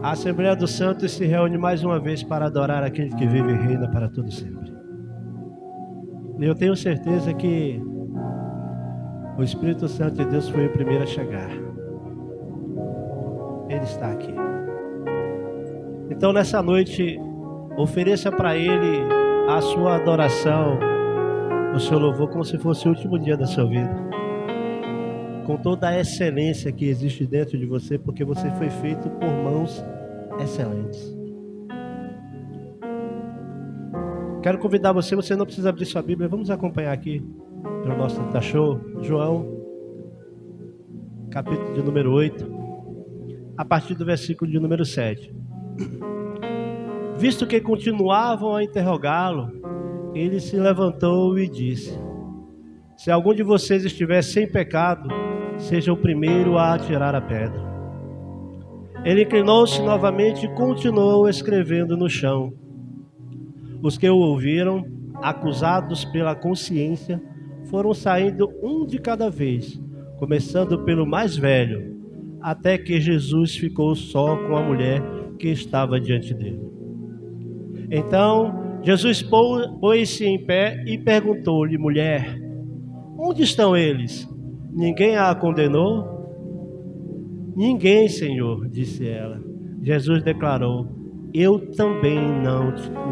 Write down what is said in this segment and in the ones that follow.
A Assembleia dos Santos se reúne mais uma vez para adorar aquele que vive e reina para todo sempre. E eu tenho certeza que o Espírito Santo de Deus foi o primeiro a chegar. Ele está aqui. Então nessa noite, ofereça para Ele a sua adoração, o seu louvor, como se fosse o último dia da sua vida. Com toda a excelência que existe dentro de você, porque você foi feito por mãos excelentes. Quero convidar você não precisa abrir sua Bíblia, vamos acompanhar aqui pelo nosso Tata Show, João, capítulo de número 8, a partir do versículo de número 7. Visto que continuavam a interrogá-lo, ele se levantou e disse: se algum de vocês estiver sem pecado, seja o primeiro a atirar a pedra. Ele inclinou-se novamente e continuou escrevendo no chão. Os que o ouviram, acusados pela consciência, foram saindo um de cada vez, começando pelo mais velho, até que Jesus ficou só com a mulher que estava diante dele. Então Jesus pôs-se em pé e perguntou-lhe: mulher, onde estão eles? Ninguém a condenou? Ninguém, Senhor, disse ela. Jesus declarou: eu também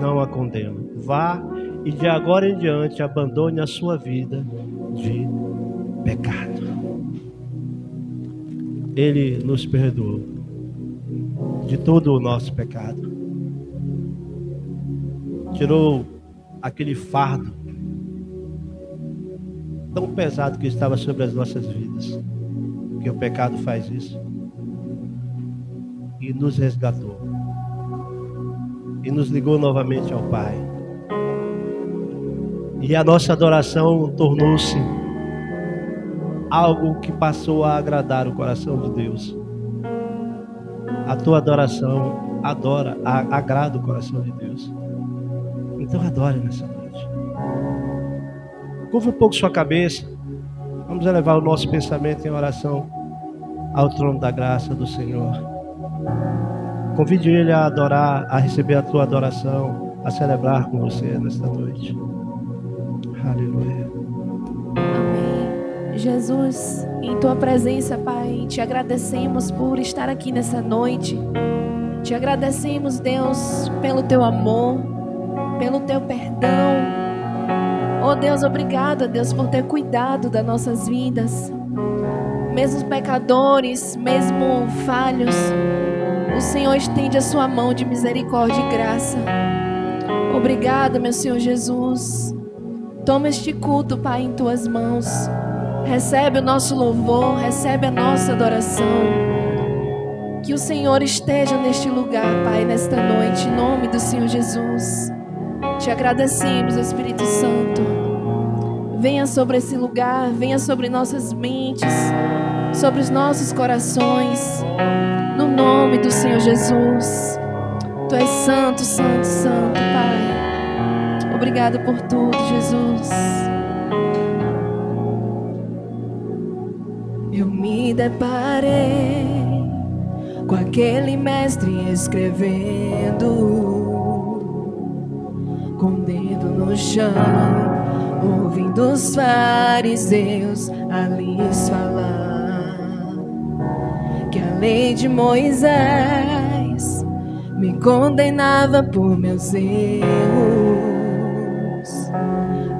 não a condeno. Vá e de agora em diante abandone a sua vida de pecado. Ele nos perdoou de todo o nosso pecado. Tirou aquele fardo tão pesado que estava sobre as nossas vidas, porque o pecado faz isso, e nos resgatou, e nos ligou novamente ao Pai, e a nossa adoração tornou-se algo que passou a agradar o coração de Deus. A tua adoração agrada o coração de Deus. Então adore nessa noite. Curva um pouco sua cabeça. Vamos elevar o nosso pensamento em oração ao trono da graça do Senhor. Convide Ele a adorar, a receber a tua adoração, a celebrar com você nesta noite. Aleluia. Amém. Jesus, em tua presença, Pai, te agradecemos por estar aqui nessa noite. Te agradecemos, Deus, pelo teu amor, pelo teu perdão. Oh Deus, obrigada, Deus, por ter cuidado das nossas vidas. Mesmo pecadores, mesmo falhos, o Senhor estende a sua mão de misericórdia e graça. Obrigada, meu Senhor Jesus. Toma este culto, Pai, em tuas mãos. Recebe o nosso louvor, recebe a nossa adoração. Que o Senhor esteja neste lugar, Pai, nesta noite, em nome do Senhor Jesus. Te agradecemos, Espírito Santo. Venha sobre esse lugar, venha sobre nossas mentes, sobre os nossos corações, no nome do Senhor Jesus. Tu és santo, santo, santo, Pai. Obrigado por tudo, Jesus. Eu me deparei com aquele mestre escrevendo, com o dedo no chão, ouvindo os fariseus a lhes falar que a lei de Moisés me condenava por meus erros,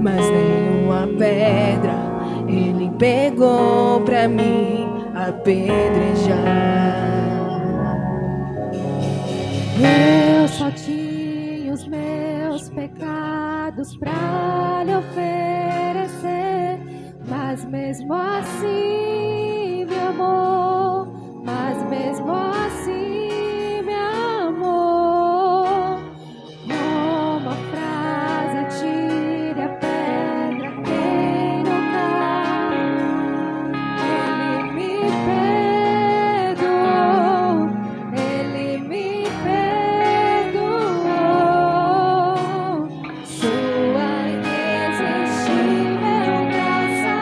mas nenhuma pedra ele pegou pra mim apedrejar. Eu só tinha os meus pecados pra lhe oferecer, mas mesmo assim me amou, mas mesmo assim me amou. Como a frase atire a pedra quem não cai, ele me perdoou, ele me perdoou. Sua irresistível graça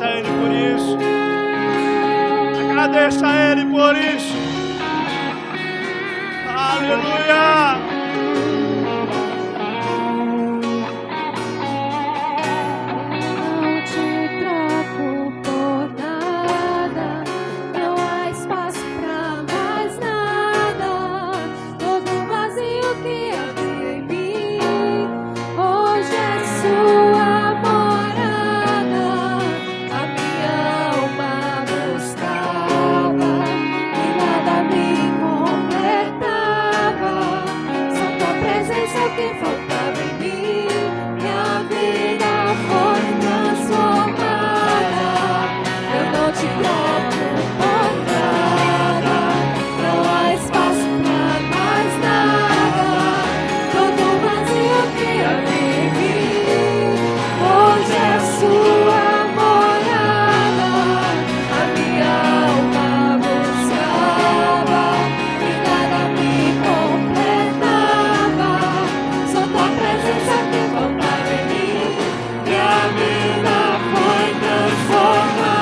Agradeça a Ele por isso. Agradeça a Ele por isso. Aleluia. Não te troco por nada, não há espaço pra mais nada. Todo vazio que havia em mim, hoje é sua morada. A minha alma buscava e nada me completava. Só tua presença que faltava em mim. Minha vida foi transformada. Eu não te troco por nada, não há espaço pra mais nada. Todo vazio que havia em mim, hoje é sua morada. A minha alma buscava e nada me completava. Só tua presença que faltava em mim. Minha vida foi transformada.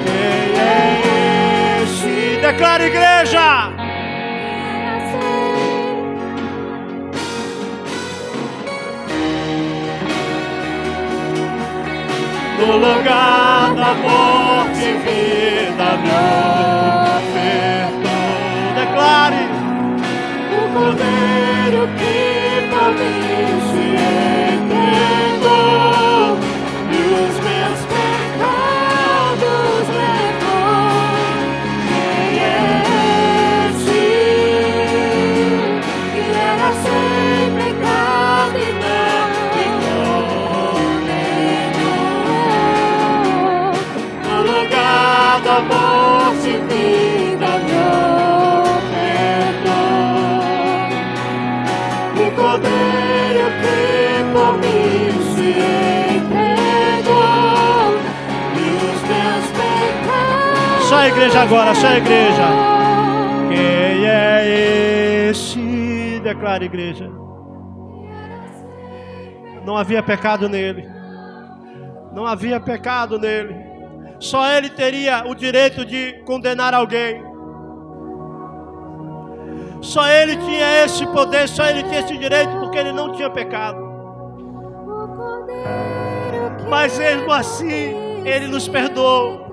Quem é esse? Declara, igreja. No lugar da morte, vida me ofertou. Declare. O Cordeiro que por mim se entregou e os meus pecados levou. Quem é esse que era sem pecado e não me condenou? No lugar da morte, Vida me ofertou. O Cordeiro que por mim se entregou e os meus pecados. só a igreja agora, só a igreja. Quem é esse? Declara, igreja. Não havia pecado nele. Não havia pecado nele. Só ele teria o direito de condenar alguém. Só ele tinha esse poder, só ele tinha esse direito, porque ele não tinha pecado. O Cordeiro que Mas mesmo assim, ele nos perdoou.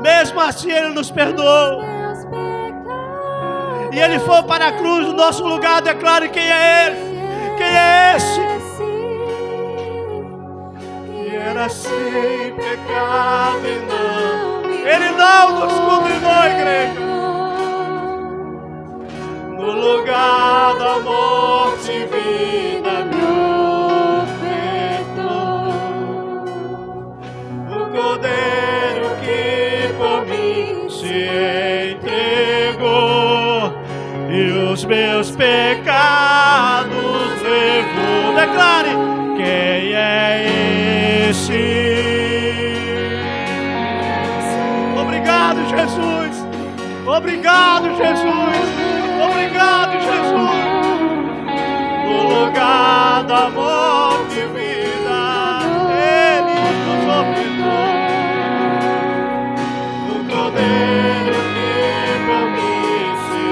Mesmo assim, ele nos perdoou. meus pecados. E ele foi para a cruz no nosso lugar. Declare quem é ele. Quem é esse? Que era sem pecado e não. Ele não nos condenou, igreja. No lugar da morte, vida me ofertou. O Cordeiro que por mim se entregou e os meus pecados levou. Declare, quem é esse? Obrigado, Jesus. Obrigado, Jesus. Obrigado, Jesus. No lugar da morte, vida, Ele nos ofertou. O Cordeiro que por mim se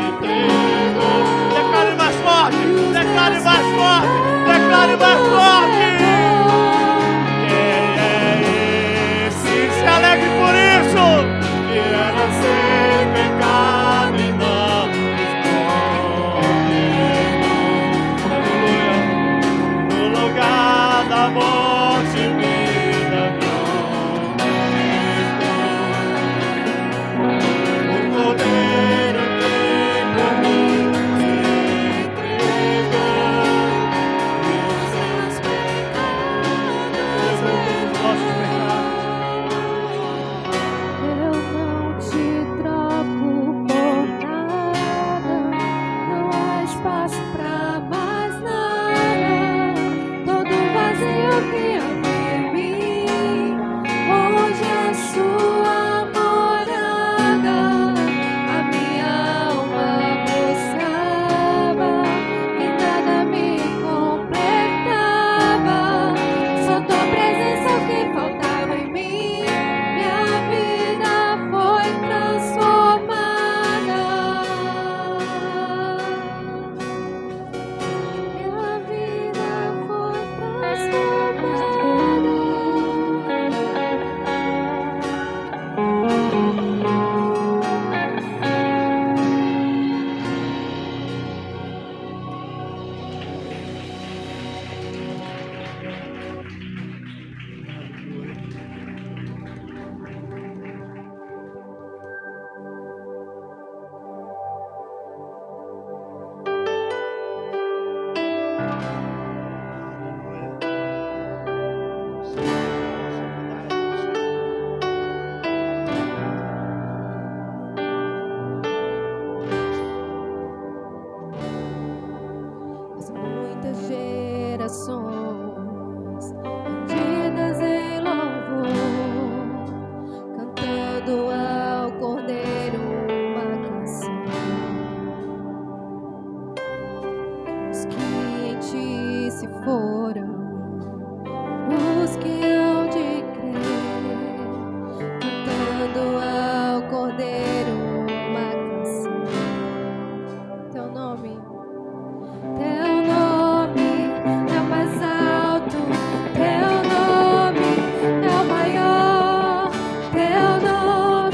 entregou. Declare mais forte, declare mais forte, declare mais forte. Quem é esse? Se alegre por isso. Que era sem pecado e não nos condenou. Aleluia. No lugar cantando ao Cordeiro uma canção. Os que em ti se foram, os que hão de crer, cantando ao Cordeiro uma canção. Teu nome é o mais alto, teu nome é o maior, teu nome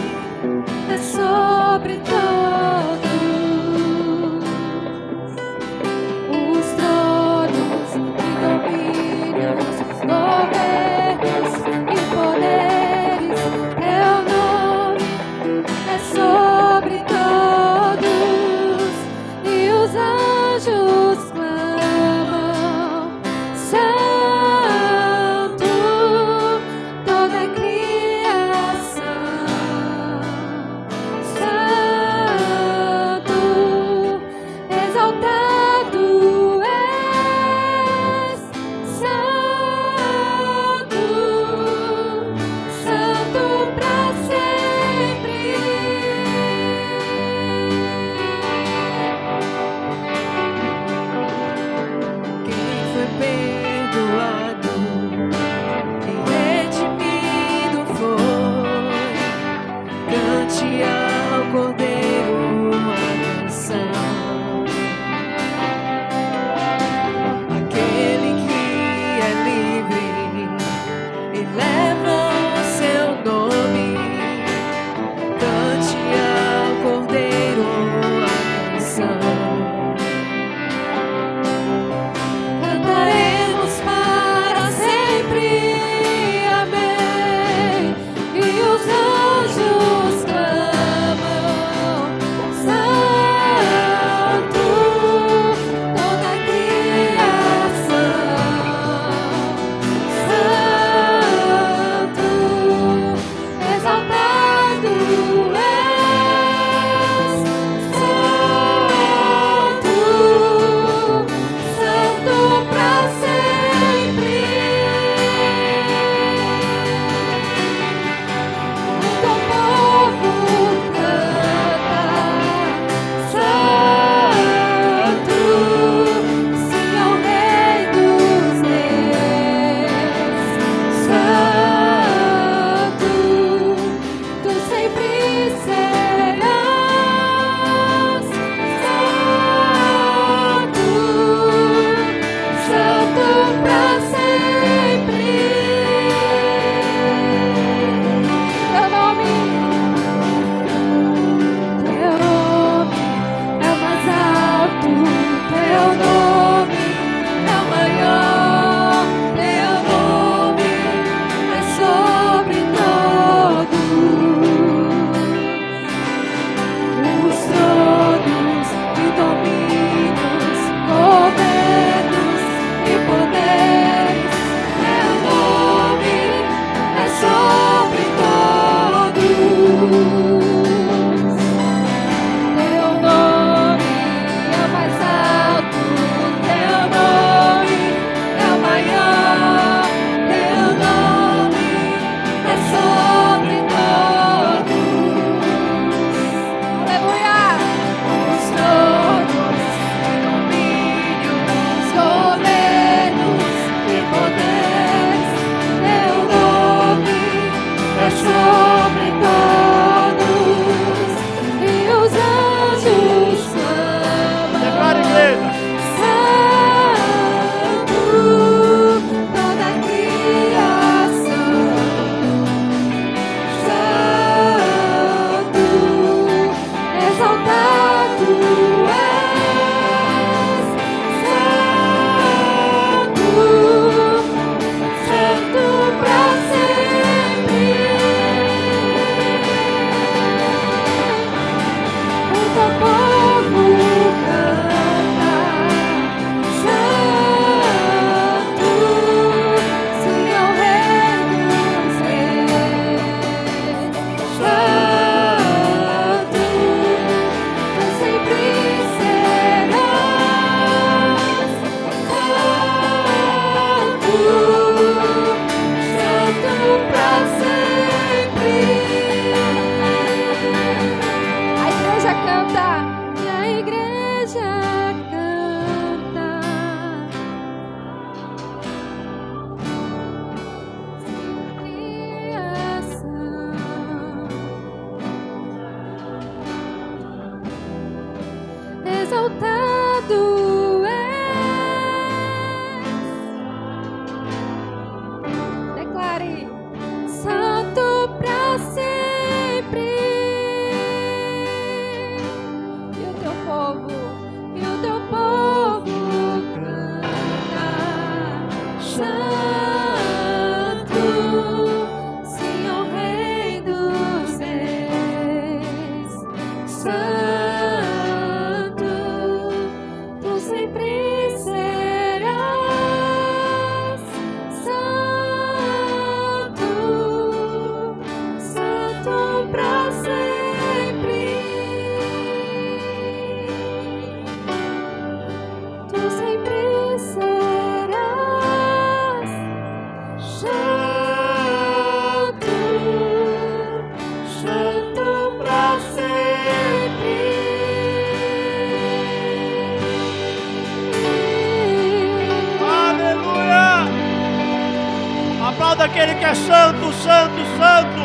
santo, santo, santo.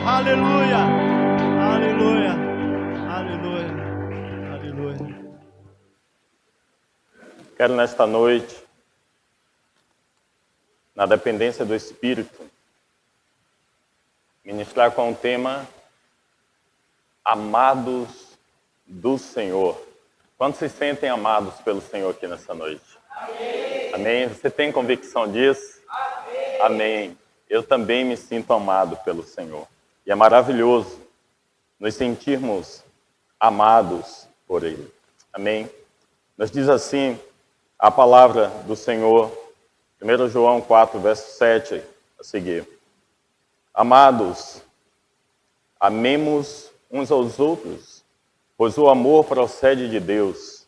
Aleluia, aleluia, aleluia, aleluia. Quero nesta noite, na dependência do Espírito, ministrar com o tema Amados do Senhor. Quantos se sentem amados pelo Senhor aqui nessa noite? Amém. Amém? Você tem convicção disso? Amém. Amém. Eu também me sinto amado pelo Senhor. E é maravilhoso nos sentirmos amados por Ele. Amém? Nos diz assim a palavra do Senhor, 1 João 4, verso 7, a seguir. Amados, amemos uns aos outros, pois o amor procede de Deus.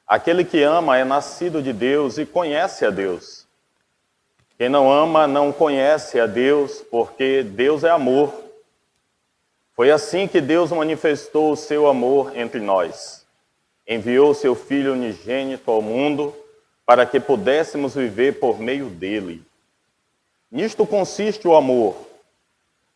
Aquele que ama é nascido de Deus e conhece a Deus. Quem não ama não conhece a Deus, porque Deus é amor. Foi assim que Deus manifestou o seu amor entre nós. Enviou seu Filho unigênito ao mundo para que pudéssemos viver por meio dele. Nisto consiste o amor,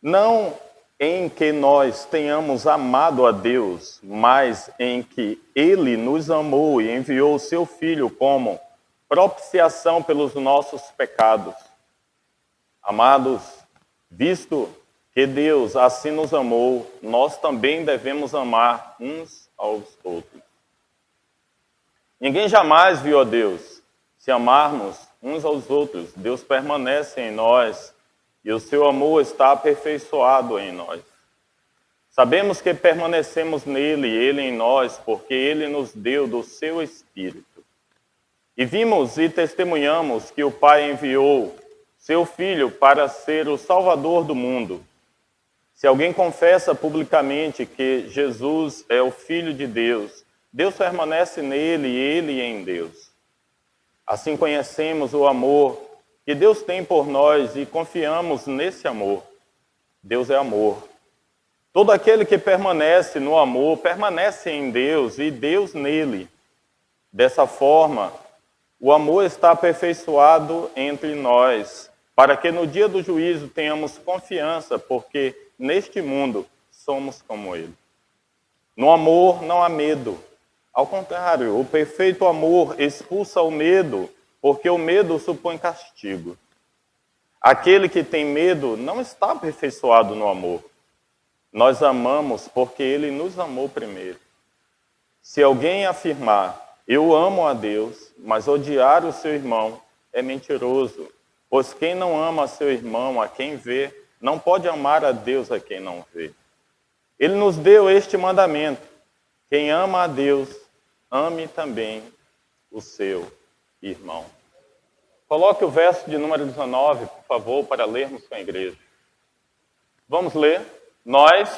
não em que nós tenhamos amado a Deus, mas em que Ele nos amou e enviou o seu Filho como propiciação pelos nossos pecados. Amados, visto que Deus assim nos amou, nós também devemos amar uns aos outros. Ninguém jamais viu a Deus. Se amarmos uns aos outros, Deus permanece em nós e o seu amor está aperfeiçoado em nós. Sabemos que permanecemos nele e ele em nós, porque ele nos deu do seu Espírito. E vimos e testemunhamos que o Pai enviou seu Filho para ser o Salvador do mundo. Se alguém confessa publicamente que Jesus é o Filho de Deus, Deus permanece nele e ele em Deus. Assim conhecemos o amor que Deus tem por nós e confiamos nesse amor. Deus é amor. Todo aquele que permanece no amor, permanece em Deus e Deus nele. Dessa forma, o amor está aperfeiçoado entre nós, para que no dia do juízo tenhamos confiança, porque neste mundo somos como ele. No amor não há medo. Ao contrário, o perfeito amor expulsa o medo, porque o medo supõe castigo. Aquele que tem medo não está aperfeiçoado no amor. Nós amamos porque ele nos amou primeiro. Se alguém afirmar, eu amo a Deus, mas odiar o seu irmão, é mentiroso. Pois quem não ama seu irmão, a quem vê, não pode amar a Deus a quem não vê. Ele nos deu este mandamento: quem ama a Deus, ame também o seu irmão. Coloque o verso de número 19, por favor, para lermos com a igreja. Vamos ler. Nós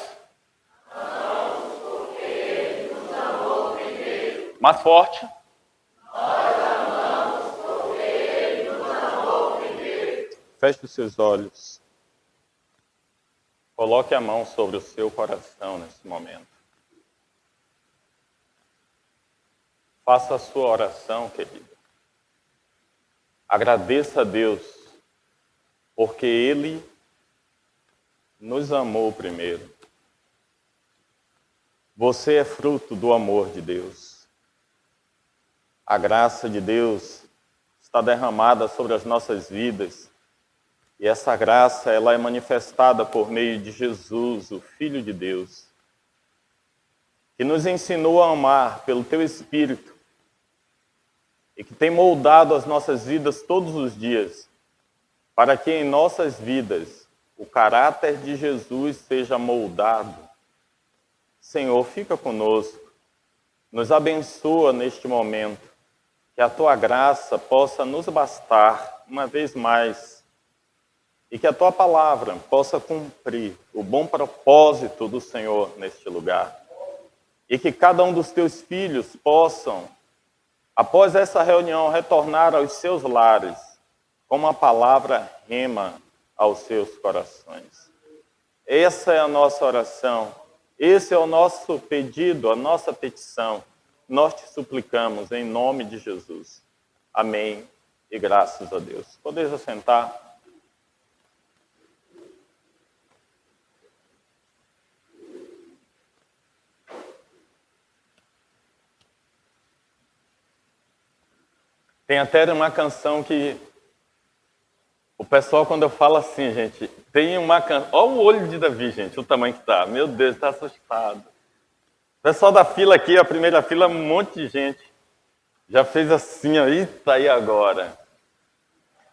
amamos porque ele nos amou primeiro. Mais forte. Nós amamos porque ele nos amou primeiro. Feche os seus olhos. Coloque a mão sobre o seu coração nesse momento. Faça a sua oração, querido. Agradeça a Deus, porque Ele nos amou primeiro. Você é fruto do amor de Deus. A graça de Deus está derramada sobre as nossas vidas, e essa graça ela é manifestada por meio de Jesus, o Filho de Deus, que nos ensinou a amar pelo Teu Espírito, e que tem moldado as nossas vidas todos os dias, para que em nossas vidas o caráter de Jesus seja moldado. Senhor, fica conosco, nos abençoa neste momento, que a Tua graça possa nos bastar uma vez mais, e que a Tua palavra possa cumprir o bom propósito do Senhor neste lugar, e que cada um dos Teus filhos possam, após essa reunião, retornar aos seus lares com uma palavra rema aos seus corações. Essa é a nossa oração, esse é o nosso pedido, a nossa petição. Nós te suplicamos em nome de Jesus. Amém e graças a Deus. Podeis assentar. Tem até uma canção que o pessoal, quando eu falo assim, gente, tem uma canção. Olha o olho de Davi, gente, o tamanho que tá. Meu Deus, está assustado. O pessoal da fila aqui, a primeira fila, um monte de gente. Já fez assim, ó, eita, e agora?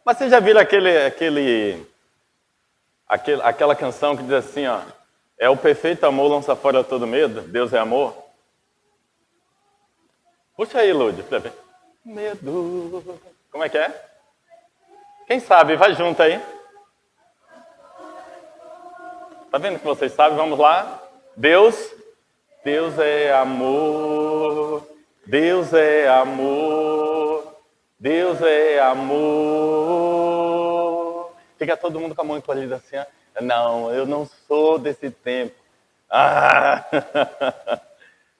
Mas vocês já viram aquela canção que diz assim, ó, é o perfeito amor lança fora todo medo, Deus é amor? Puxa aí, Lúdia, pra ver. Medo. Como é que é? Quem sabe, vai junto aí. Tá vendo que vocês sabem? Vamos lá. Deus é amor. Deus é amor. Deus é amor. Fica todo mundo com a mão encolhida assim. Ó. Não, eu não sou desse tempo. Ah!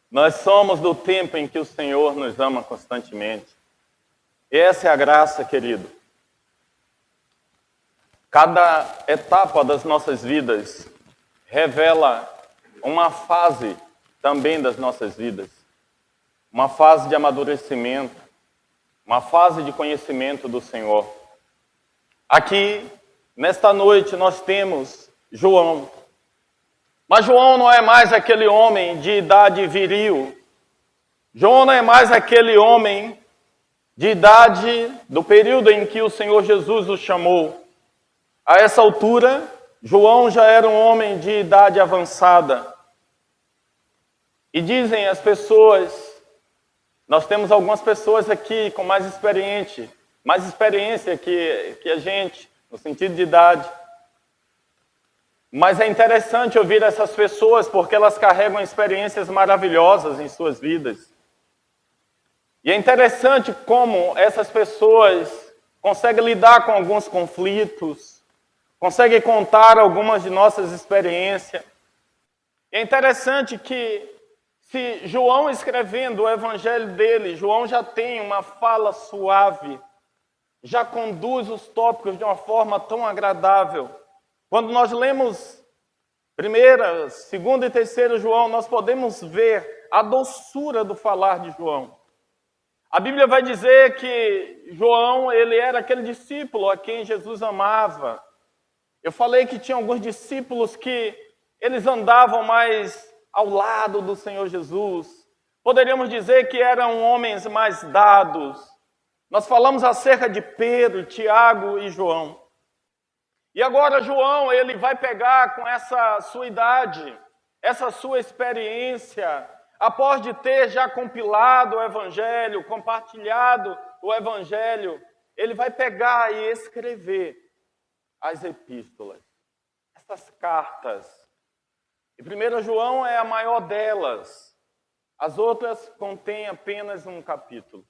Nós somos do tempo em que o Senhor nos ama constantemente. E essa é a graça, querido. Cada etapa das nossas vidas revela uma fase também das nossas vidas. Uma fase de amadurecimento, uma fase de conhecimento do Senhor. Aqui, nesta noite, nós temos João. Mas João não é mais aquele homem de idade viril. João não é mais aquele homem de idade do período em que o Senhor Jesus o chamou. A essa altura, João já era um homem de idade avançada. E dizem as pessoas, nós temos algumas pessoas aqui com mais experiência que a gente, no sentido de idade. Mas é interessante ouvir essas pessoas porque elas carregam experiências maravilhosas em suas vidas. E é interessante como essas pessoas conseguem lidar com alguns conflitos, conseguem contar algumas de nossas experiências. E é interessante que, se João escrevendo o evangelho dele, João já tem uma fala suave, já conduz os tópicos de uma forma tão agradável. Quando nós lemos 1ª, 2ª e 3ª João, nós podemos ver a doçura do falar de João. A Bíblia vai dizer que João, ele era aquele discípulo a quem Jesus amava. Eu falei que tinha alguns discípulos que eles andavam mais ao lado do Senhor Jesus. Poderíamos dizer que eram homens mais dados. Nós falamos acerca de Pedro, Tiago e João. E agora João, ele vai pegar com essa sua idade, essa sua experiência, após de ter já compilado o Evangelho, compartilhado o Evangelho, ele vai pegar e escrever as epístolas, essas cartas. E 1 João é a maior delas, as outras contêm apenas um capítulo.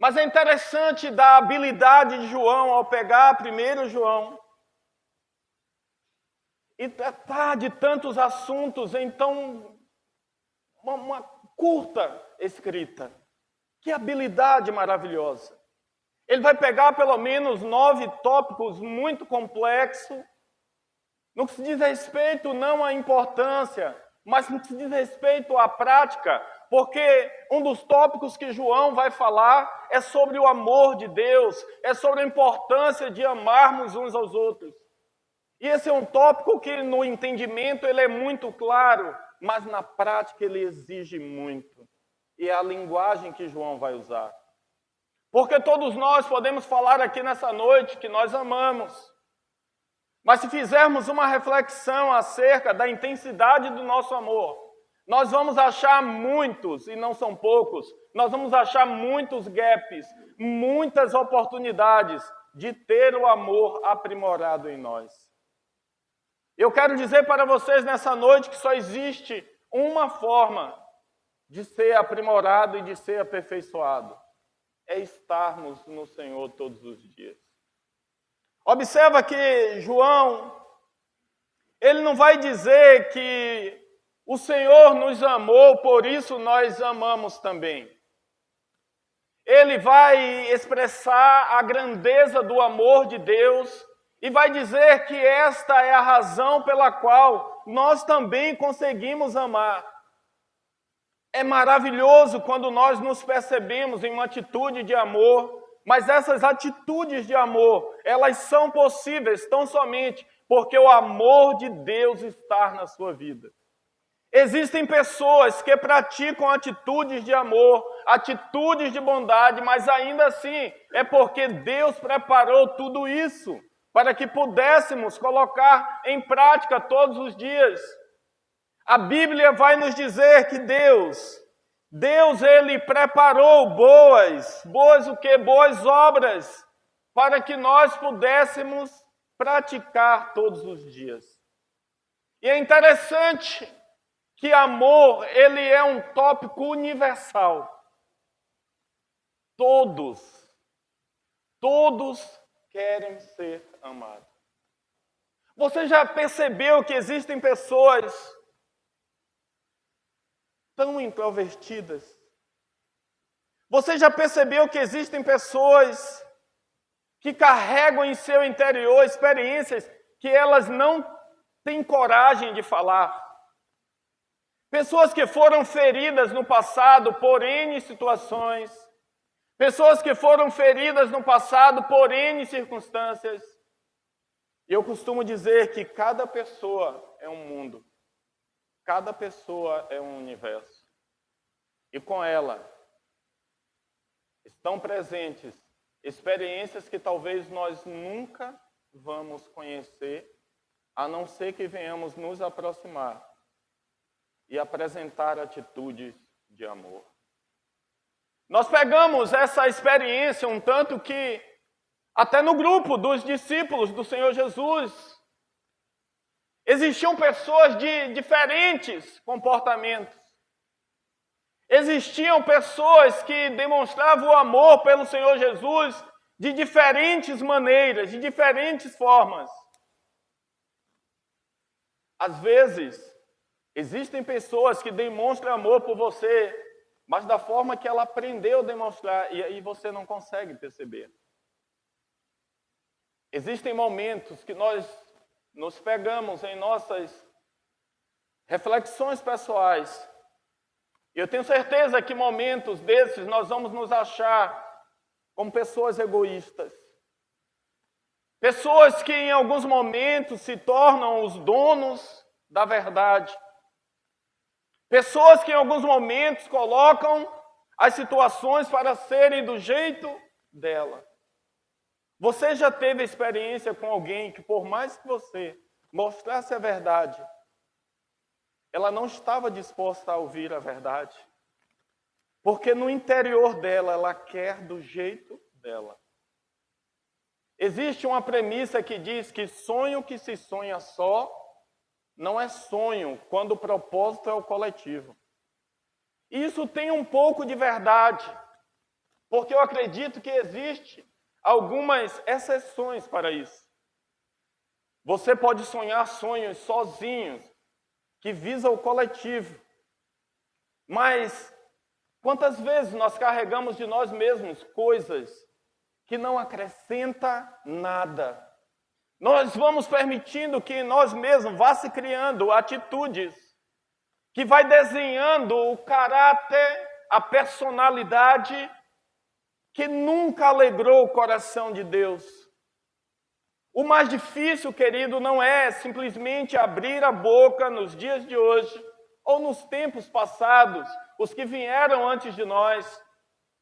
Mas é interessante da habilidade de João ao pegar 1 João, e tratar de tantos assuntos em uma curta escrita. Que habilidade maravilhosa. Ele vai pegar pelo menos 9 tópicos muito complexos, no que se diz respeito não à importância, mas no que se diz respeito à prática, porque um dos tópicos que João vai falar é sobre o amor de Deus, é sobre a importância de amarmos uns aos outros. E esse é um tópico que no entendimento ele é muito claro, mas na prática ele exige muito. E é a linguagem que João vai usar. Porque todos nós podemos falar aqui nessa noite que nós amamos. Mas se fizermos uma reflexão acerca da intensidade do nosso amor, nós vamos achar muitos, e não são poucos, nós vamos achar muitos gaps, muitas oportunidades de ter o amor aprimorado em nós. Eu quero dizer para vocês nessa noite que só existe uma forma de ser aprimorado e de ser aperfeiçoado. É estarmos no Senhor todos os dias. Observa que João, ele não vai dizer que o Senhor nos amou, por isso nós amamos também. Ele vai expressar a grandeza do amor de Deus e vai dizer que esta é a razão pela qual nós também conseguimos amar. É maravilhoso quando nós nos percebemos em uma atitude de amor, mas essas atitudes de amor, elas são possíveis tão somente porque o amor de Deus está na sua vida. Existem pessoas que praticam atitudes de amor, atitudes de bondade, mas ainda assim é porque Deus preparou tudo isso para que pudéssemos colocar em prática todos os dias. A Bíblia vai nos dizer que Deus ele preparou boas o quê? Boas obras para que nós pudéssemos praticar todos os dias. E é interessante que amor, ele é um tópico universal. Todos querem ser amados. Você já percebeu que existem pessoas tão introvertidas? Você já percebeu que existem pessoas que carregam em seu interior experiências que elas não têm coragem de falar? Pessoas que foram feridas no passado por N situações. Pessoas que foram feridas no passado por N circunstâncias. Eu costumo dizer que cada pessoa é um mundo. Cada pessoa é um universo. E com ela estão presentes experiências que talvez nós nunca vamos conhecer, a não ser que venhamos nos aproximar e apresentar atitudes de amor. Nós pegamos essa experiência um tanto que, até no grupo dos discípulos do Senhor Jesus, existiam pessoas de diferentes comportamentos. Existiam pessoas que demonstravam o amor pelo Senhor Jesus de diferentes maneiras, de diferentes formas. Às vezes, existem pessoas que demonstram amor por você, mas da forma que ela aprendeu a demonstrar, e aí você não consegue perceber. Existem momentos que nós nos pegamos em nossas reflexões pessoais, e eu tenho certeza que momentos desses nós vamos nos achar como pessoas egoístas. Pessoas que em alguns momentos se tornam os donos da verdade. Pessoas que em alguns momentos colocam as situações para serem do jeito dela. Você já teve experiência com alguém que, por mais que você mostrasse a verdade, ela não estava disposta a ouvir a verdade? Porque no interior dela, ela quer do jeito dela. Existe uma premissa que diz que sonho que se sonha só não é sonho quando o propósito é o coletivo. Isso tem um pouco de verdade, porque eu acredito que existe algumas exceções para isso. Você pode sonhar sonhos sozinhos, que visam o coletivo. Mas quantas vezes nós carregamos de nós mesmos coisas que não acrescentam nada? Nós vamos permitindo que nós mesmos vá se criando atitudes que vai desenhando o caráter, a personalidade que nunca alegrou o coração de Deus. O mais difícil, querido, não é simplesmente abrir a boca nos dias de hoje ou nos tempos passados, os que vieram antes de nós,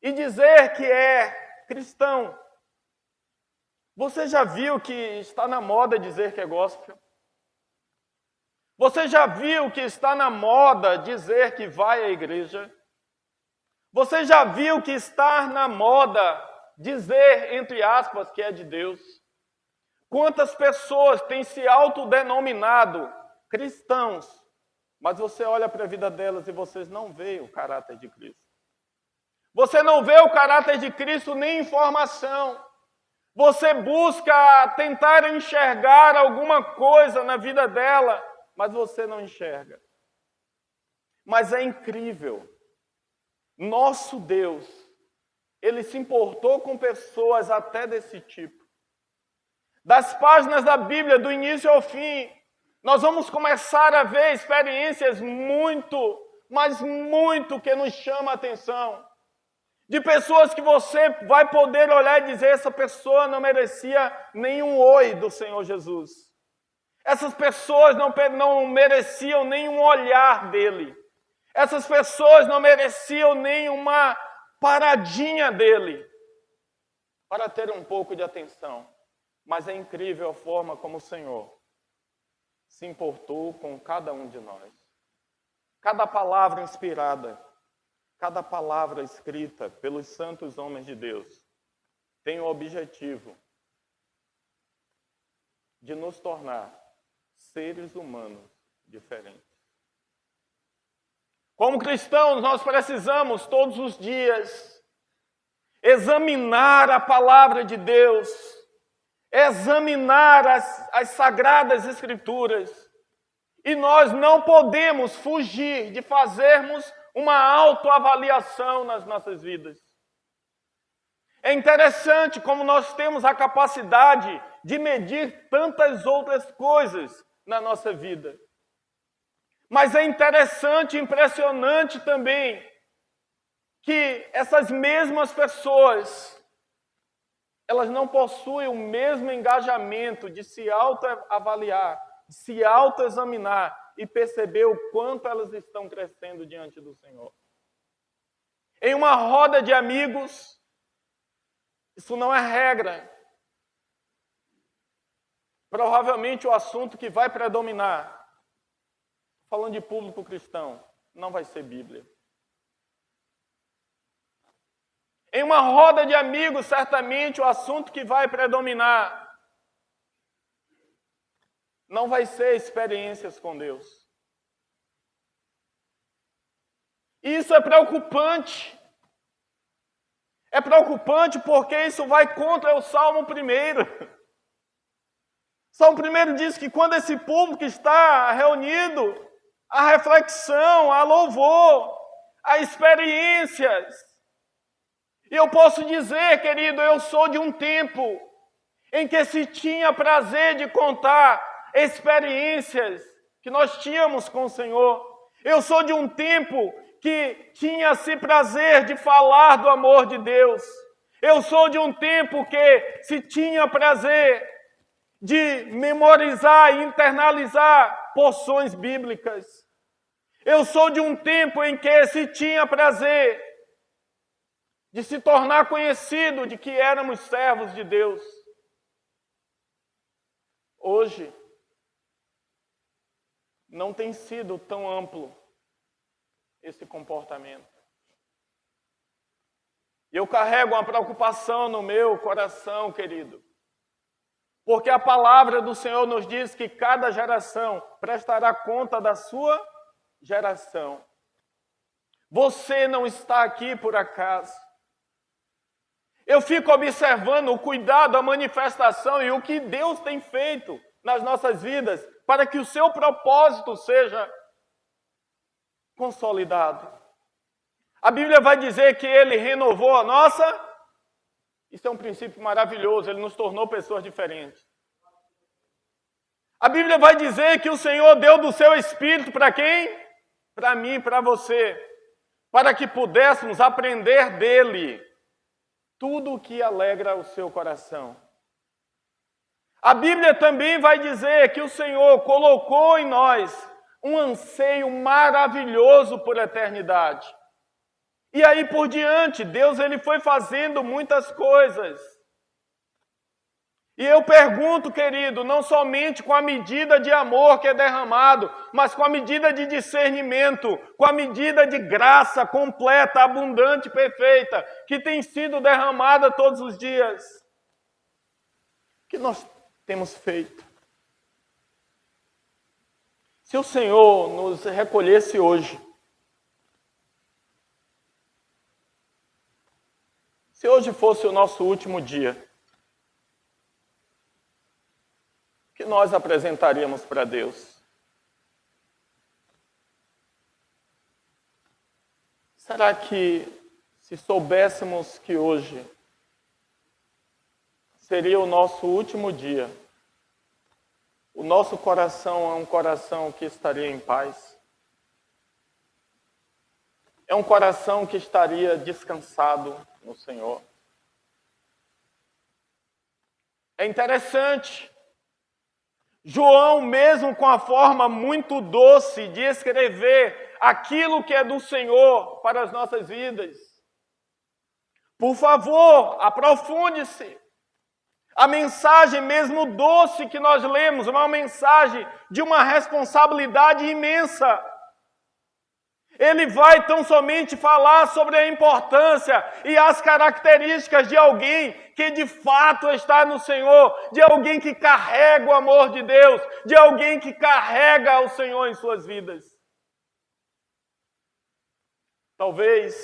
e dizer que é cristão. Você já viu que está na moda dizer que é gospel? Você já viu que está na moda dizer que vai à igreja? Você já viu que está na moda dizer, entre aspas, que é de Deus? Quantas pessoas têm se autodenominado cristãos, mas você olha para a vida delas e vocês não veem o caráter de Cristo. Você não vê o caráter de Cristo nem em formação. Você busca tentar enxergar alguma coisa na vida dela, mas você não enxerga. Mas é incrível. Nosso Deus, Ele se importou com pessoas até desse tipo. Das páginas da Bíblia, do início ao fim, nós vamos começar a ver experiências muito, mas muito que nos chama a atenção. De pessoas que você vai poder olhar e dizer, essa pessoa não merecia nenhum oi do Senhor Jesus. Essas pessoas não mereciam nenhum olhar dele. Essas pessoas não mereciam nenhuma paradinha dele para ter um pouco de atenção. Mas é incrível a forma como o Senhor se importou com cada um de nós. Cada palavra inspirada, cada palavra escrita pelos santos homens de Deus tem o objetivo de nos tornar seres humanos diferentes. Como cristãos, nós precisamos todos os dias examinar a palavra de Deus, examinar as sagradas escrituras. E nós não podemos fugir de fazermos uma autoavaliação nas nossas vidas. É interessante como nós temos a capacidade de medir tantas outras coisas na nossa vida. Mas é interessante, impressionante também, que essas mesmas pessoas, elas não possuem o mesmo engajamento de se autoavaliar, de se autoexaminar e perceber o quanto elas estão crescendo diante do Senhor. Em uma roda de amigos, isso não é regra. Provavelmente o assunto que vai predominar, falando de público cristão, não vai ser Bíblia. Em uma roda de amigos, certamente o assunto que vai predominar não vai ser experiências com Deus. Isso é preocupante. É preocupante porque isso vai contra o Salmo 1. Salmo 1 diz que quando esse público está reunido, a reflexão, a louvor, a experiências. E eu posso dizer, querido, eu sou de um tempo em que se tinha prazer de contar experiências que nós tínhamos com o Senhor. Eu sou de um tempo que tinha-se prazer de falar do amor de Deus. Eu sou de um tempo que se tinha prazer de memorizar e internalizar porções bíblicas. Eu sou de um tempo em que se tinha prazer de se tornar conhecido de que éramos servos de Deus. Hoje, não tem sido tão amplo esse comportamento. Eu carrego uma preocupação no meu coração, querido, porque a palavra do Senhor nos diz que cada geração prestará conta da sua geração. Você não está aqui por acaso. Eu fico observando o cuidado, a manifestação e o que Deus tem feito nas nossas vidas para que o seu propósito seja consolidado. A Bíblia vai dizer que Ele renovou a nossa. Isso é um princípio maravilhoso, Ele nos tornou pessoas diferentes. A Bíblia vai dizer que o Senhor deu do seu Espírito para quem? Para mim, para você. Para que pudéssemos aprender dEle tudo o que alegra o seu coração. A Bíblia também vai dizer que o Senhor colocou em nós um anseio maravilhoso por eternidade. E aí por diante, Deus ele foi fazendo muitas coisas. E eu pergunto, querido, não somente com a medida de amor que é derramado, mas com a medida de discernimento, com a medida de graça completa, abundante, perfeita, que tem sido derramada todos os dias. O que nós temos feito? Se o Senhor nos recolhesse hoje, se hoje fosse o nosso último dia, o que nós apresentaríamos para Deus? Será que, se soubéssemos que hoje seria o nosso último dia, o nosso coração é um coração que estaria em paz? É um coração que estaria descansado no Senhor. É interessante. João, mesmo com a forma muito doce de escrever aquilo que é do Senhor para as nossas vidas, por favor, aprofunde-se. A mensagem mesmo doce que nós lemos é uma mensagem de uma responsabilidade imensa. Ele vai tão somente falar sobre a importância e as características de alguém que de fato está no Senhor, de alguém que carrega o amor de Deus, de alguém que carrega o Senhor em suas vidas. Talvez,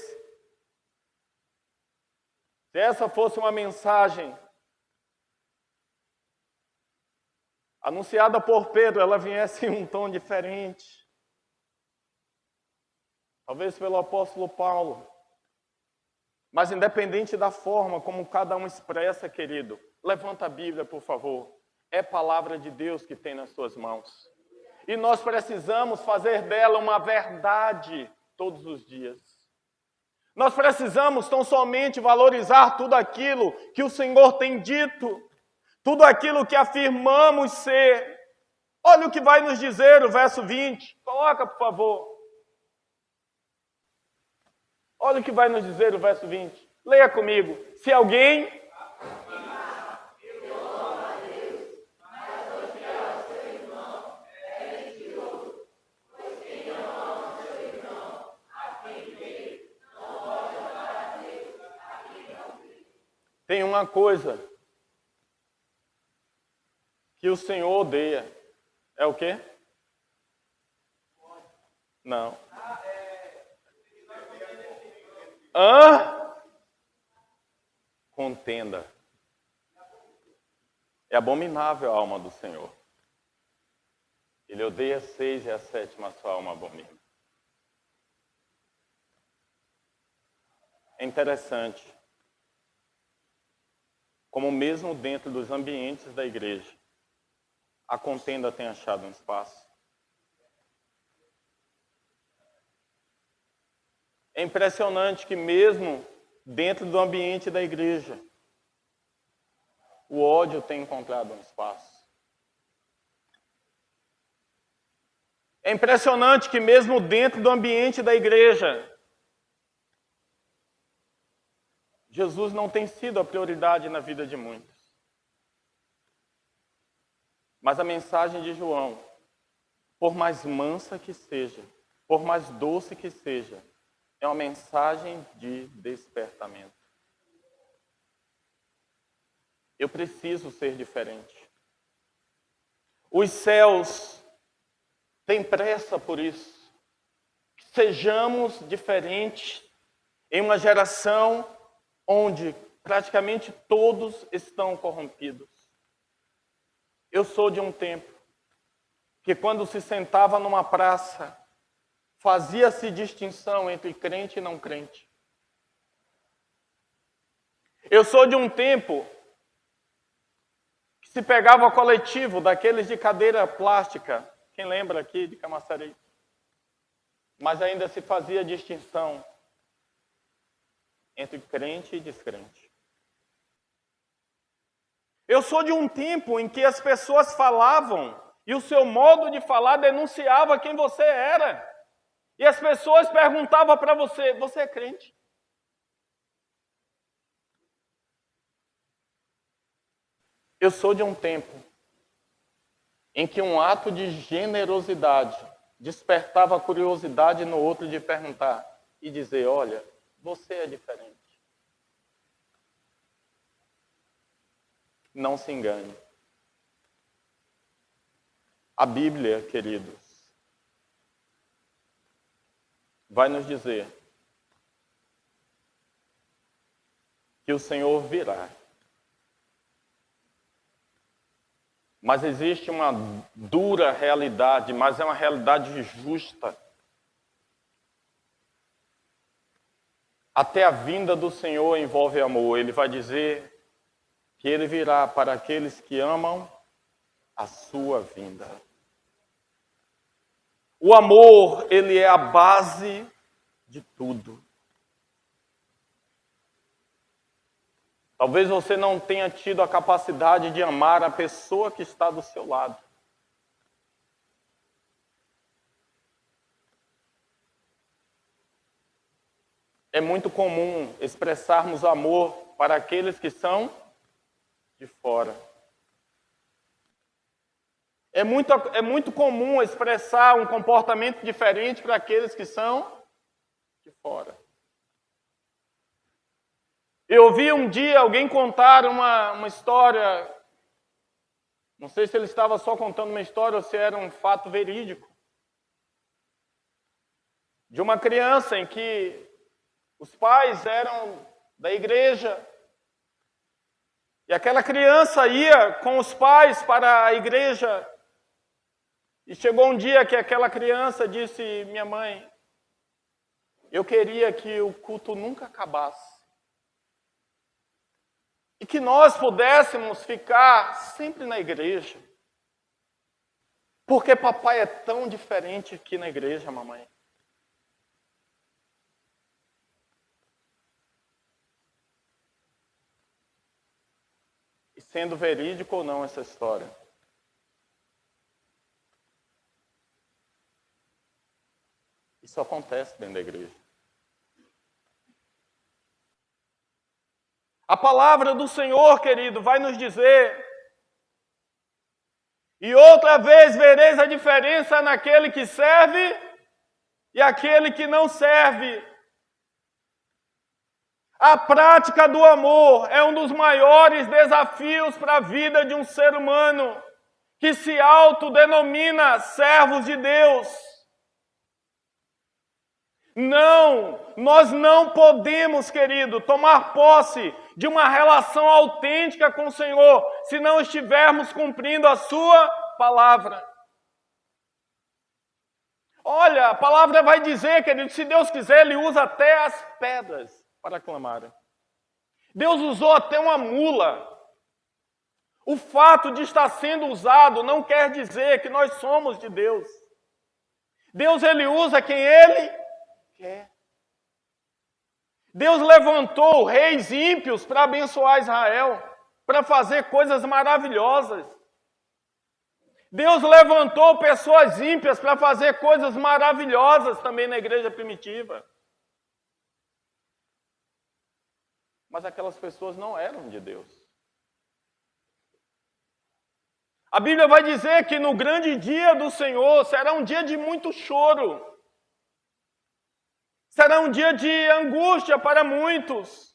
se essa fosse uma mensagem anunciada por Pedro, ela viesse em um tom diferente. Talvez pelo apóstolo Paulo. Mas independente da forma como cada um expressa, querido, levanta a Bíblia, por favor. É palavra de Deus que tem nas suas mãos. E nós precisamos fazer dela uma verdade todos os dias. Nós precisamos tão somente valorizar tudo aquilo que o Senhor tem dito, tudo aquilo que afirmamos ser. Olha o que vai nos dizer o verso 20. Coloca, por favor. Olha o que vai nos dizer o verso 20. Leia comigo. Se alguém... Tem uma coisa que o Senhor odeia. É o quê? Não. Contenda. É abominável a alma do Senhor. Ele odeia 6 e a 7ª sua alma abomina. É interessante como mesmo dentro dos ambientes da igreja, a contenda tem achado um espaço. É impressionante que mesmo dentro do ambiente da igreja, o ódio tem encontrado um espaço. É impressionante que mesmo dentro do ambiente da igreja, Jesus não tem sido a prioridade na vida de muitos. Mas a mensagem de João, por mais mansa que seja, por mais doce que seja, é uma mensagem de despertamento. Eu preciso ser diferente. Os céus têm pressa por isso. Que sejamos diferentes em uma geração onde praticamente todos estão corrompidos. Eu sou de um tempo que quando se sentava numa praça, fazia-se distinção entre crente e não crente. Eu sou de um tempo que se pegava coletivo daqueles de cadeira plástica, quem lembra aqui de Camaçari? Mas ainda se fazia distinção entre crente e descrente. Eu sou de um tempo em que as pessoas falavam e o seu modo de falar denunciava quem você era. E as pessoas perguntavam para você, você é crente? Eu sou de um tempo em que um ato de generosidade despertava a curiosidade no outro de perguntar e dizer, olha, você é diferente. Não se engane. A Bíblia, queridos, vai nos dizer que o Senhor virá. Mas existe uma dura realidade, mas é uma realidade justa. Até a vinda do Senhor envolve amor. Ele vai dizer que Ele virá para aqueles que amam a sua vinda. O amor, ele é a base de tudo. Talvez você não tenha tido a capacidade de amar a pessoa que está do seu lado. É muito comum expressarmos amor para aqueles que são de fora. É muito comum expressar um comportamento diferente para aqueles que são de fora. Eu ouvi um dia alguém contar uma história, não sei se ele estava só contando uma história ou se era um fato verídico, de uma criança em que os pais eram da igreja e aquela criança ia com os pais para a igreja e chegou um dia que aquela criança disse: minha mãe, eu queria que o culto nunca acabasse. E que nós pudéssemos ficar sempre na igreja. Porque papai é tão diferente aqui na igreja, mamãe. E sendo verídico ou não essa história, isso acontece dentro da igreja. A palavra do Senhor, querido, vai nos dizer: e outra vez vereis a diferença naquele que serve e aquele que não serve. A prática do amor é um dos maiores desafios para a vida de um ser humano que se autodenomina servos de Deus. Não, nós não podemos, querido, tomar posse de uma relação autêntica com o Senhor se não estivermos cumprindo a sua palavra. Olha, a palavra vai dizer, querido, se Deus quiser, Ele usa até as pedras para clamarem. Deus usou até uma mula. O fato de estar sendo usado não quer dizer que nós somos de Deus. Deus, Ele usa quem Ele quer. Deus levantou reis ímpios para abençoar Israel, para fazer coisas maravilhosas. Deus levantou pessoas ímpias para fazer coisas maravilhosas também na igreja primitiva. Mas aquelas pessoas não eram de Deus. A Bíblia vai dizer que no grande dia do Senhor será um dia de muito choro. Será um dia de angústia para muitos.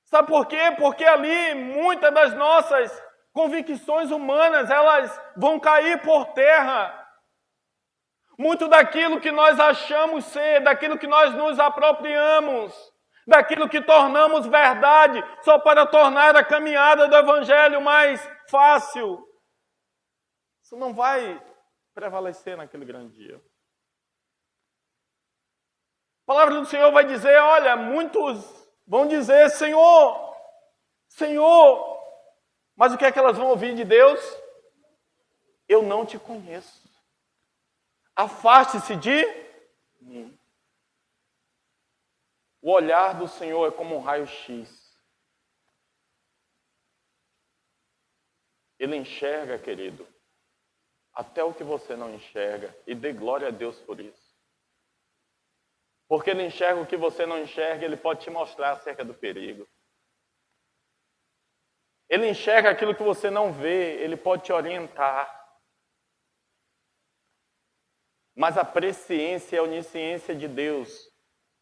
Sabe por quê? Porque ali muitas das nossas convicções humanas, elas vão cair por terra. Muito daquilo que nós achamos ser, daquilo que nós nos apropriamos, daquilo que tornamos verdade, só para tornar a caminhada do Evangelho mais fácil. Isso não vai prevalecer naquele grande dia. A palavra do Senhor vai dizer, olha, muitos vão dizer, Senhor, Senhor, mas o que é que elas vão ouvir de Deus? Eu não te conheço. Afaste-se de mim. O olhar do Senhor é como um raio-x. Ele enxerga, querido, até o que você não enxerga, e dê glória a Deus por isso. Porque Ele enxerga o que você não enxerga, Ele pode te mostrar acerca do perigo. Ele enxerga aquilo que você não vê, Ele pode te orientar. Mas a presciência e a onisciência de Deus,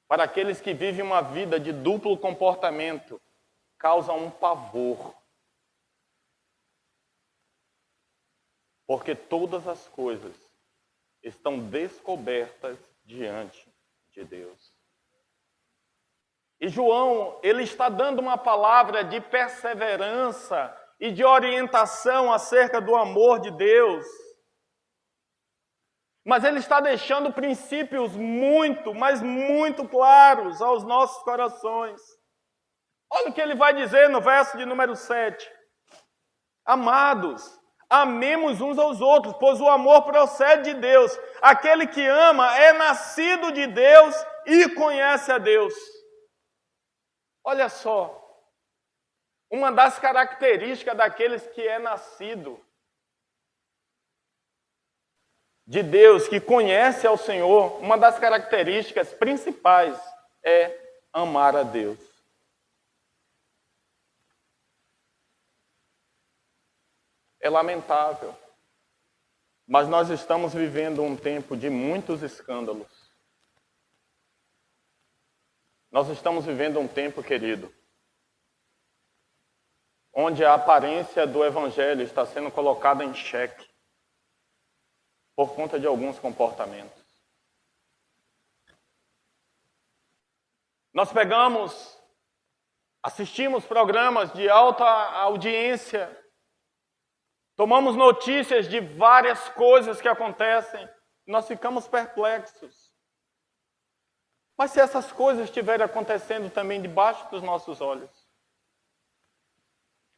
para aqueles que vivem uma vida de duplo comportamento, causa um pavor. Porque todas as coisas estão descobertas diante de Deus. E João, ele está dando uma palavra de perseverança e de orientação acerca do amor de Deus. Mas ele está deixando princípios muito, mas muito claros aos nossos corações. Olha o que ele vai dizer no verso de número 7. Amados, Amemos uns aos outros, pois o amor procede de Deus. Aquele que ama é nascido de Deus e conhece a Deus. Olha só, uma das características daqueles que é nascido de Deus, que conhece ao Senhor, uma das características principais é amar a Deus. É lamentável, mas nós estamos vivendo um tempo de muitos escândalos. Nós estamos vivendo um tempo, querido, onde a aparência do Evangelho está sendo colocada em xeque por conta de alguns comportamentos. Nós assistimos programas de alta audiência, tomamos notícias de várias coisas que acontecem, e nós ficamos perplexos. Mas se essas coisas estiverem acontecendo também debaixo dos nossos olhos,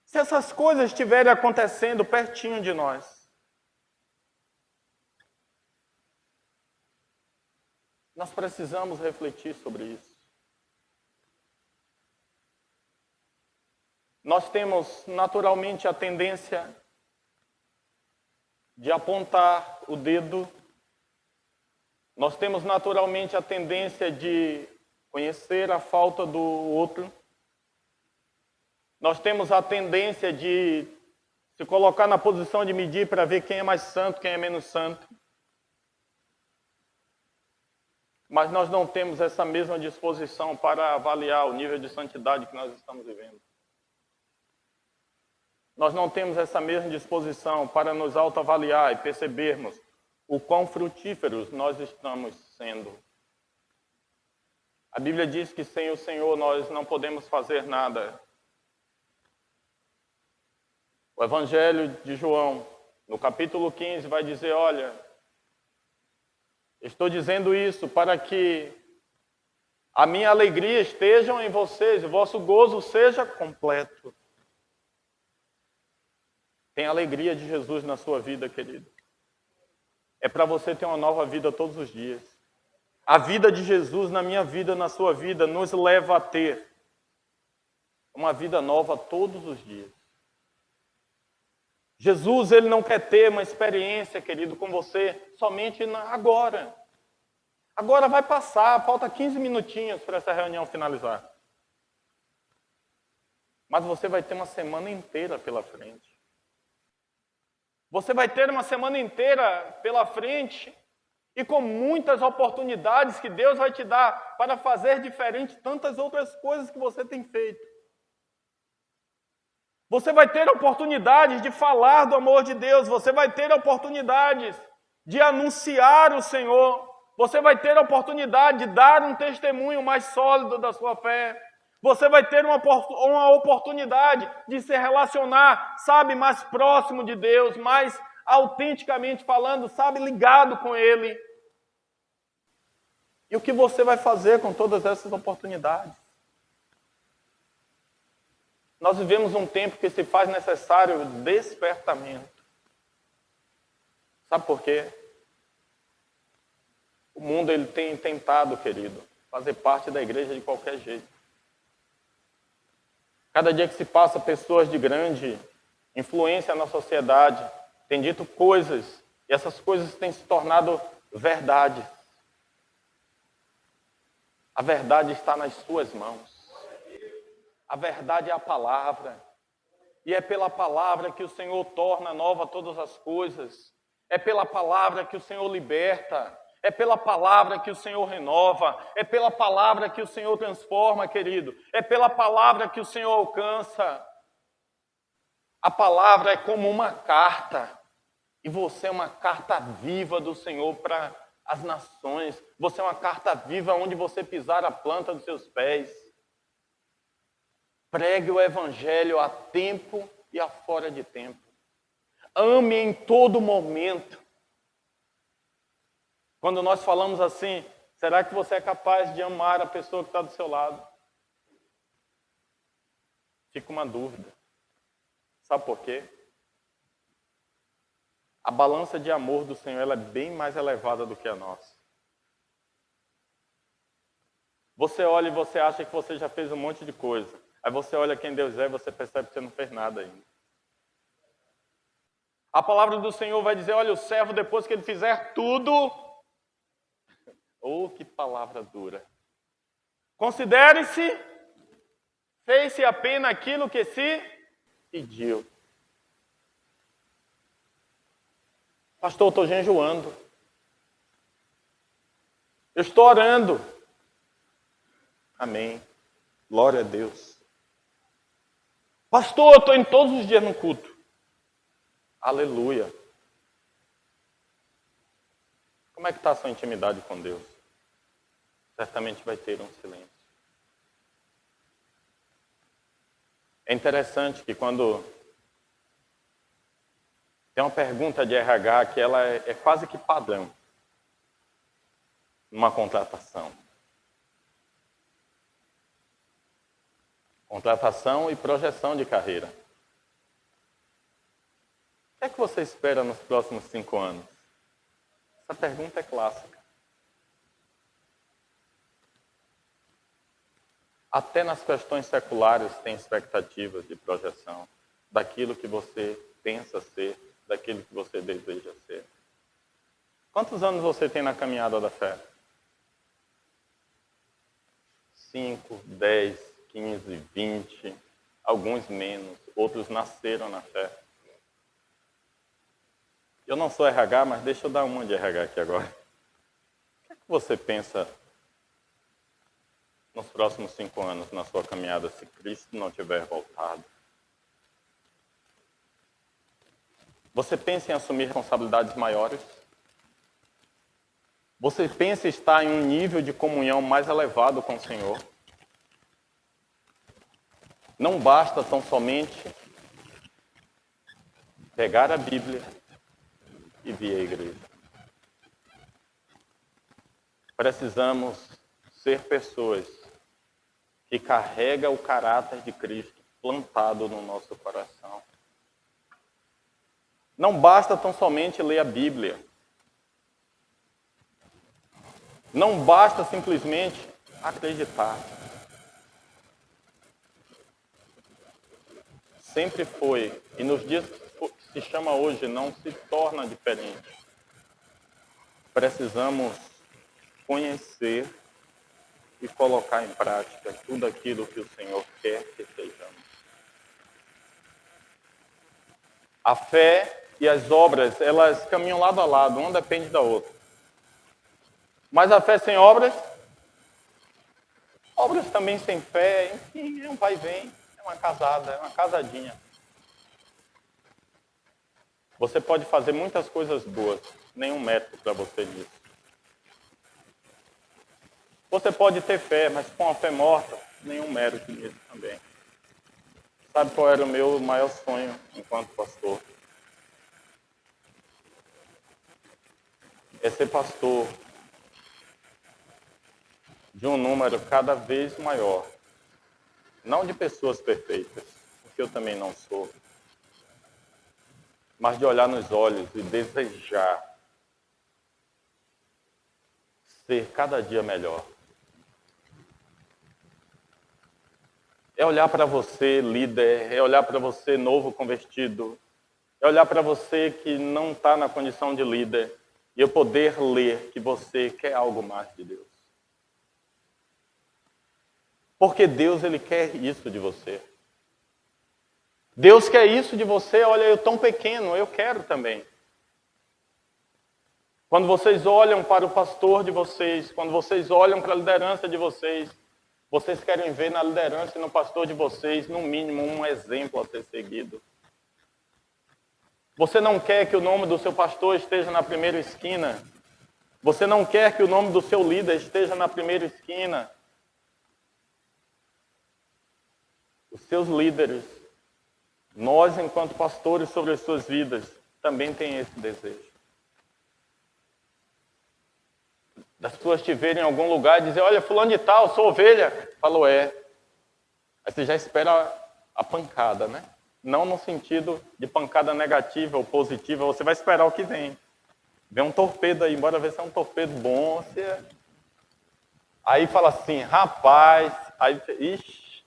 se essas coisas estiverem acontecendo pertinho de nós, nós precisamos refletir sobre isso. Nós temos naturalmente a tendência de apontar o dedo. Nós temos naturalmente a tendência de conhecer a falta do outro. Nós temos a tendência de se colocar na posição de medir para ver quem é mais santo, quem é menos santo. Mas nós não temos essa mesma disposição para avaliar o nível de santidade que nós estamos vivendo. Nós não temos essa mesma disposição para nos autoavaliar e percebermos o quão frutíferos nós estamos sendo. A Bíblia diz que sem o Senhor nós não podemos fazer nada. O Evangelho de João, no capítulo 15, vai dizer, olha, estou dizendo isso para que a minha alegria esteja em vocês, o vosso gozo seja completo. Tem a alegria de Jesus na sua vida, querido. É para você ter uma nova vida todos os dias. A vida de Jesus na minha vida, na sua vida, nos leva a ter uma vida nova todos os dias. Jesus, ele não quer ter uma experiência, querido, com você somente agora. Agora vai passar, falta 15 minutinhos para essa reunião finalizar. Mas você vai ter uma semana inteira pela frente. Você vai ter uma semana inteira pela frente e com muitas oportunidades que Deus vai te dar para fazer diferente tantas outras coisas que você tem feito. Você vai ter oportunidades de falar do amor de Deus, você vai ter oportunidades de anunciar o Senhor, você vai ter oportunidade de dar um testemunho mais sólido da sua fé. Você vai ter uma oportunidade de se relacionar, sabe, mais próximo de Deus, mais autenticamente falando, sabe, ligado com Ele. E o que você vai fazer com todas essas oportunidades? Nós vivemos um tempo que se faz necessário despertamento. Sabe por quê? O mundo ele tem tentado, querido, fazer parte da igreja de qualquer jeito. Cada dia que se passa, pessoas de grande influência na sociedade têm dito coisas, e essas coisas têm se tornado verdade. A verdade está nas suas mãos. A verdade é a palavra. E é pela palavra que o Senhor torna nova todas as coisas. É pela palavra que o Senhor liberta. É pela palavra que o Senhor renova. É pela palavra que o Senhor transforma, querido. É pela palavra que o Senhor alcança. A palavra é como uma carta. E você é uma carta viva do Senhor para as nações. Você é uma carta viva onde você pisar a planta dos seus pés. Pregue o Evangelho a tempo e a fora de tempo. Ame em todo momento. Quando nós falamos assim, será que você é capaz de amar a pessoa que está do seu lado? Fica uma dúvida. Sabe por quê? A balança de amor do Senhor ela é bem mais elevada do que a nossa. Você olha e você acha que você já fez um monte de coisa. Aí você olha quem Deus é e você percebe que você não fez nada ainda. A palavra do Senhor vai dizer, olha, o servo depois que ele fizer tudo... Oh, que palavra dura. Considere-se, fez-se apenas aquilo que se pediu. Pastor, eu estou jejuando. Eu estou orando. Amém. Glória a Deus. Pastor, eu estou indo todos os dias no culto. Aleluia. Como é que está a sua intimidade com Deus? Certamente vai ter um silêncio. É interessante que quando tem uma pergunta de RH que ela é quase que padrão numa contratação. Contratação e projeção de carreira. O que é que você espera nos próximos 5 anos? Essa pergunta é clássica. Até nas questões seculares tem expectativas de projeção daquilo que você pensa ser, daquilo que você deseja ser. Quantos anos você tem na caminhada da fé? 5, 10, 15, 20, alguns menos, outros nasceram na fé. Eu não sou RH, mas deixa eu dar uma de RH aqui agora. O que é que você pensa nos próximos 5 anos na sua caminhada, se Cristo não tiver voltado? Você pensa em assumir responsabilidades maiores? Você pensa em estar em um nível de comunhão mais elevado com o Senhor? Não basta tão somente pegar a Bíblia e vir à igreja. Precisamos ser pessoas que carregam o caráter de Cristo plantado no nosso coração. Não basta tão somente ler a Bíblia. Não basta simplesmente acreditar. Sempre foi, e nos dias que se chama hoje, não se torna diferente. Precisamos conhecer e colocar em prática tudo aquilo que o Senhor quer que sejamos. A fé e as obras, elas caminham lado a lado, uma depende da outra. Mas a fé sem obras, obras também sem fé, enfim, é um vai e vem, é uma casada, é uma casadinha. Você pode fazer muitas coisas boas, nenhum mérito para você disso. Você pode ter fé, mas com a fé morta, nenhum mérito nisso também. Sabe qual era o meu maior sonho enquanto pastor? É ser pastor de um número cada vez maior. Não de pessoas perfeitas, porque eu também não sou. Mas de olhar nos olhos e desejar ser cada dia melhor. É olhar para você, líder, é olhar para você, novo convertido, é olhar para você que não está na condição de líder e eu poder ler que você quer algo mais de Deus. Porque Deus, Ele quer isso de você. Deus quer isso de você, olha, eu tão pequeno, eu quero também. Quando vocês olham para o pastor de vocês, quando vocês olham para a liderança de vocês, vocês querem ver na liderança e no pastor de vocês, no mínimo, um exemplo a ser seguido. Você não quer que o nome do seu pastor esteja na primeira esquina. Você não quer que o nome do seu líder esteja na primeira esquina. Os seus líderes, nós, enquanto pastores sobre as suas vidas, também tem esse desejo. Das pessoas te verem em algum lugar e dizer, olha, fulano de tal, sou ovelha. Falou, é. Aí você já espera a pancada, né? Não no sentido de pancada negativa ou positiva, você vai esperar o que vem. Vem um torpedo aí, bora ver se é um torpedo bom. Aí fala assim, rapaz, aí, ixi,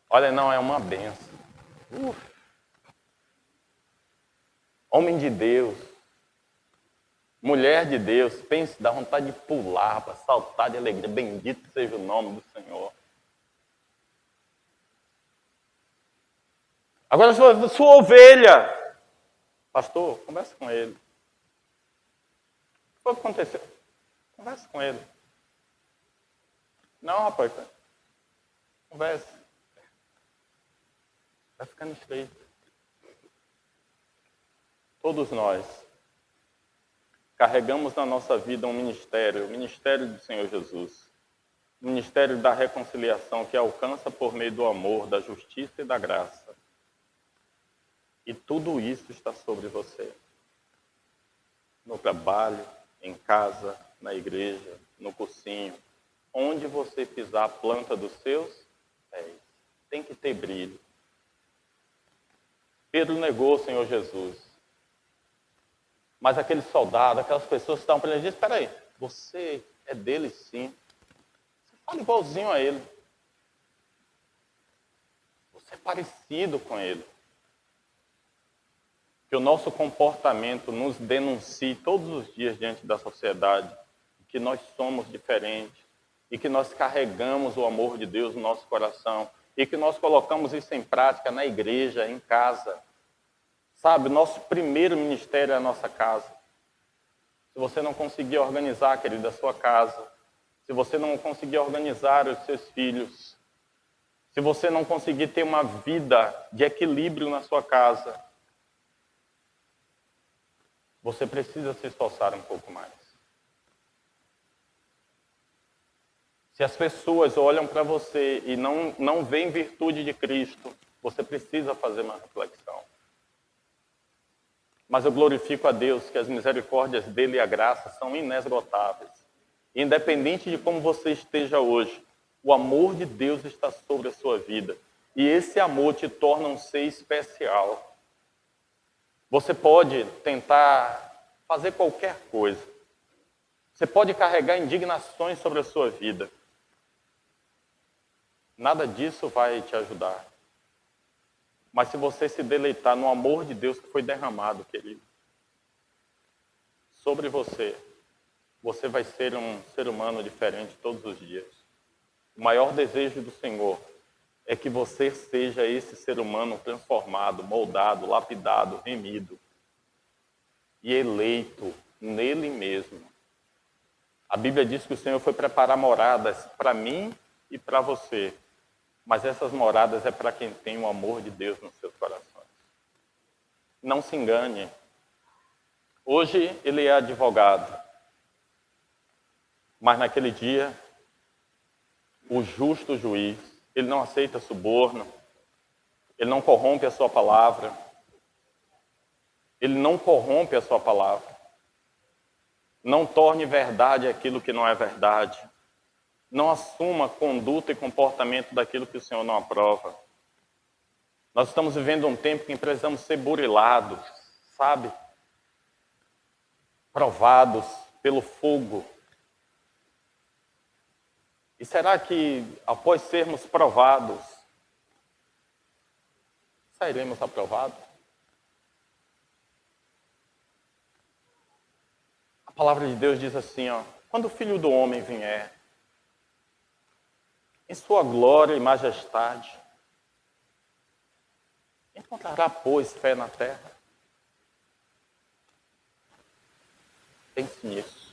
olha, não, é uma benção. Homem de Deus, mulher de Deus, pense, dá vontade de pular, para saltar de alegria. Bendito seja o nome do Senhor. Agora, sua ovelha, pastor, conversa com ele. O que foi que aconteceu? Conversa com ele. Não, rapaz, conversa. Vai ficando estreito. Todos nós carregamos na nossa vida um ministério, o ministério do Senhor Jesus. O ministério da reconciliação que alcança por meio do amor, da justiça e da graça. E tudo isso está sobre você. No trabalho, em casa, na igreja, no cursinho. Onde você pisar a planta dos seus pés. Tem que ter brilho. Pedro negou o Senhor Jesus. Mas aquele soldado, aquelas pessoas que estavam para ele, disse, espera aí, você é dele sim. Você fala igualzinho a ele. Você é parecido com ele. Que o nosso comportamento nos denuncie todos os dias diante da sociedade, que nós somos diferentes e que nós carregamos o amor de Deus no nosso coração e que nós colocamos isso em prática na igreja, em casa. Sabe, o nosso primeiro ministério é a nossa casa. Se você não conseguir organizar, querido, a sua casa, se você não conseguir organizar os seus filhos, se você não conseguir ter uma vida de equilíbrio na sua casa, você precisa se esforçar um pouco mais. Se as pessoas olham para você e não veem virtude de Cristo, você precisa fazer uma reflexão. Mas eu glorifico a Deus que as misericórdias dele e a graça são inesgotáveis. Independente de como você esteja hoje, o amor de Deus está sobre a sua vida. E esse amor te torna um ser especial. Você pode tentar fazer qualquer coisa. Você pode carregar indignações sobre a sua vida. Nada disso vai te ajudar. Mas se você se deleitar no amor de Deus que foi derramado, querido, sobre você, você vai ser um ser humano diferente todos os dias. O maior desejo do Senhor é que você seja esse ser humano transformado, moldado, lapidado, remido e eleito nele mesmo. A Bíblia diz que o Senhor foi preparar moradas para mim e para você. Mas essas moradas é para quem tem o amor de Deus nos seus corações. Não se engane. Hoje ele é advogado. Mas naquele dia, o justo juiz, ele não aceita suborno, ele não corrompe a sua palavra, ele não corrompe a sua palavra, não torne verdade aquilo que não é verdade, não assuma conduta e comportamento daquilo que o Senhor não aprova. Nós estamos vivendo um tempo que precisamos ser burilados, sabe? Provados pelo fogo. E será que, após sermos provados, sairemos aprovados? A palavra de Deus diz assim, ó, quando o Filho do Homem vier, em sua glória e majestade, encontrará, pois, fé na terra? Pense nisso.